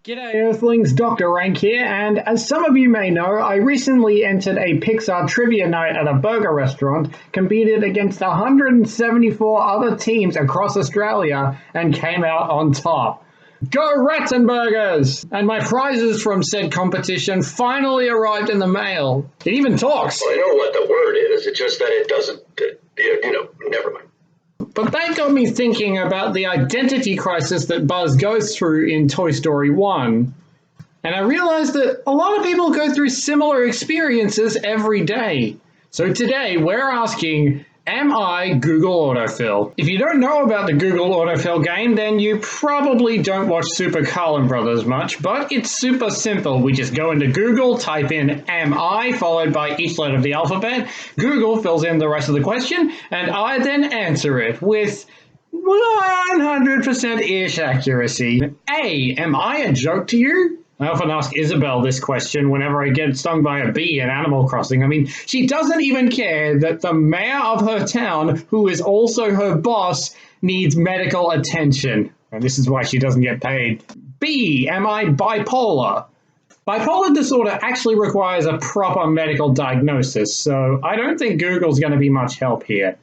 G'day Earthlings, Dr. Rank here, and as some of you may know, I recently entered a Pixar trivia night at a burger restaurant, competed against 174 other teams across Australia, and came out on top. Go Ratzenburgers! And my prizes from said competition finally arrived in the mail. It even talks. Well, I know what the word is, it's just that it doesn't, never mind. But that got me thinking about the identity crisis that Buzz goes through in Toy Story 1. And I realized that a lot of people go through similar experiences every day. So today we're asking, am I Google Autofill? If you don't know about the Google Autofill game, then you probably don't watch Super Carlin Brothers much, but it's super simple. We just go into Google, type in am I, followed by each letter of the alphabet. Google fills in the rest of the question, and I then answer it with 100%-ish accuracy. A, am I a joke to you? I often ask Isabel this question whenever I get stung by a bee in Animal Crossing. I mean, she doesn't even care that the mayor of her town, who is also her boss, needs medical attention. And this is why she doesn't get paid. B, am I bipolar? Bipolar disorder actually requires a proper medical diagnosis, so I don't think Google's going to be much help here.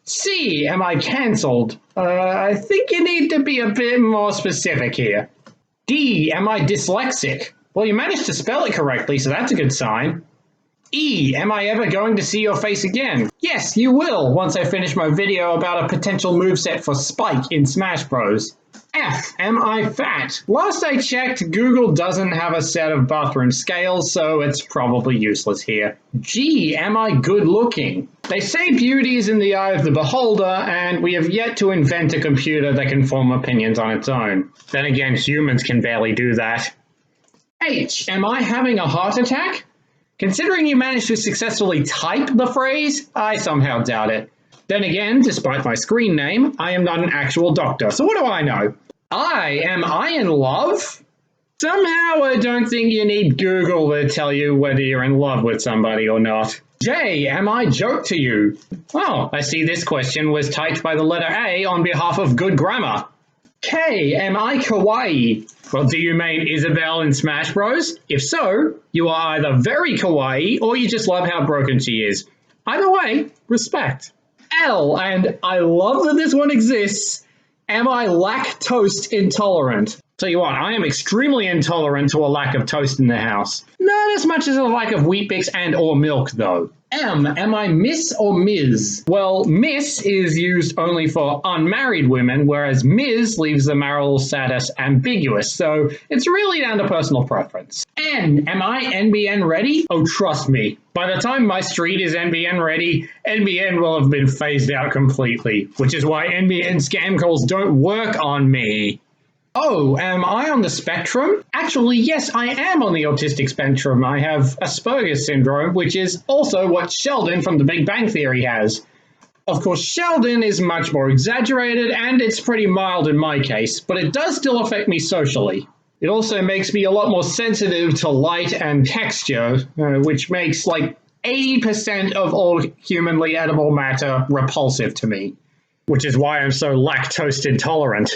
C, am I cancelled? I think you need to be a bit more specific here. D, am I dyslexic? Well, you managed to spell it correctly, so that's a good sign. E, am I ever going to see your face again? Yes, you will, once I finish my video about a potential moveset for Spike in Smash Bros. F, am I fat? Last I checked, Google doesn't have a set of bathroom scales, so it's probably useless here. G, am I good looking? They say beauty is in the eye of the beholder, and we have yet to invent a computer that can form opinions on its own. Then again, humans can barely do that. H, am I having a heart attack? Considering you managed to successfully type the phrase, I somehow doubt it. Then again, despite my screen name, I am not an actual doctor, so what do I know? I, am I in love? Somehow I don't think you need Google to tell you whether you're in love with somebody or not. J, am I joke to you? Oh, I see this question was typed by the letter A on behalf of good grammar. K, am I kawaii? Well, do you mean Isabel in Smash Bros? If so, you are either very kawaii or you just love how broken she is. Either way, respect. L, and I love that this one exists, am I lactose intolerant? Tell you what, I am extremely intolerant to a lack of toast in the house. Not as much as a lack of Weet-Bix and or milk, though. M, am I Miss or Ms? Well, Miss is used only for unmarried women, whereas Ms leaves the marital status ambiguous, so it's really down to personal preference. N, am I NBN ready? Oh, trust me, by the time my street is NBN ready, NBN will have been phased out completely, which is why NBN scam calls don't work on me. Oh, am I on the spectrum? Actually, yes, I am on the autistic spectrum. I have Asperger's syndrome, which is also what Sheldon from The Big Bang Theory has. Of course, Sheldon is much more exaggerated, and it's pretty mild in my case, but it does still affect me socially. It also makes me a lot more sensitive to light and texture, which makes like 80% of all humanly edible matter repulsive to me, which is why I'm so lactose intolerant.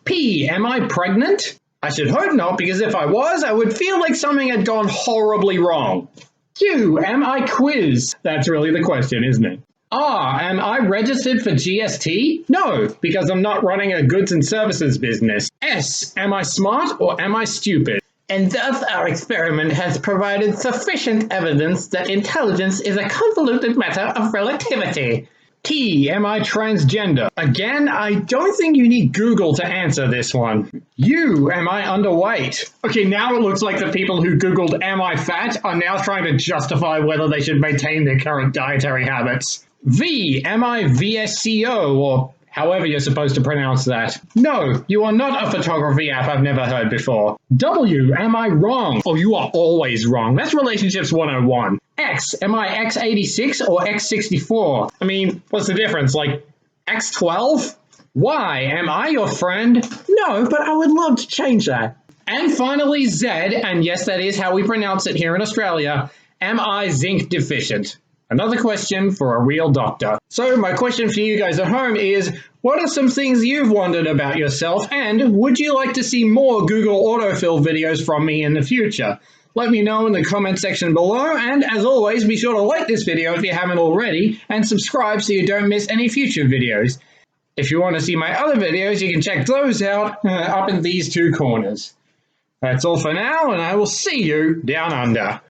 P, am I pregnant? I should hope not, because if I was, I would feel like something had gone horribly wrong. Q, am I quiz? That's really the question, isn't it? R, am I registered for GST? No, because I'm not running a goods and services business. S, am I smart or am I stupid? And thus our experiment has provided sufficient evidence that intelligence is a convoluted matter of relativity. T, am I transgender? Again, I don't think you need Google to answer this one. U, am I underweight? Okay, now it looks like the people who Googled am I fat are now trying to justify whether they should maintain their current dietary habits. V, am I VSCO, or however you're supposed to pronounce that? No, you are not a photography app I've never heard before. W, am I wrong? Oh, you are always wrong. That's Relationships 101. X, am I X86 or X64? I mean, what's the difference, like X12? Y, am I your friend? No, but I would love to change that. And finally Z, and yes, that is how we pronounce it here in Australia, am I zinc deficient? Another question for a real doctor. So my question for you guys at home is, what are some things you've wondered about yourself, and would you like to see more Google Autofill videos from me in the future? Let me know in the comment section below, and as always, be sure to like this video if you haven't already, and subscribe so you don't miss any future videos. If you want to see my other videos, you can check those out up in these two corners. That's all for now, and I will see you down under.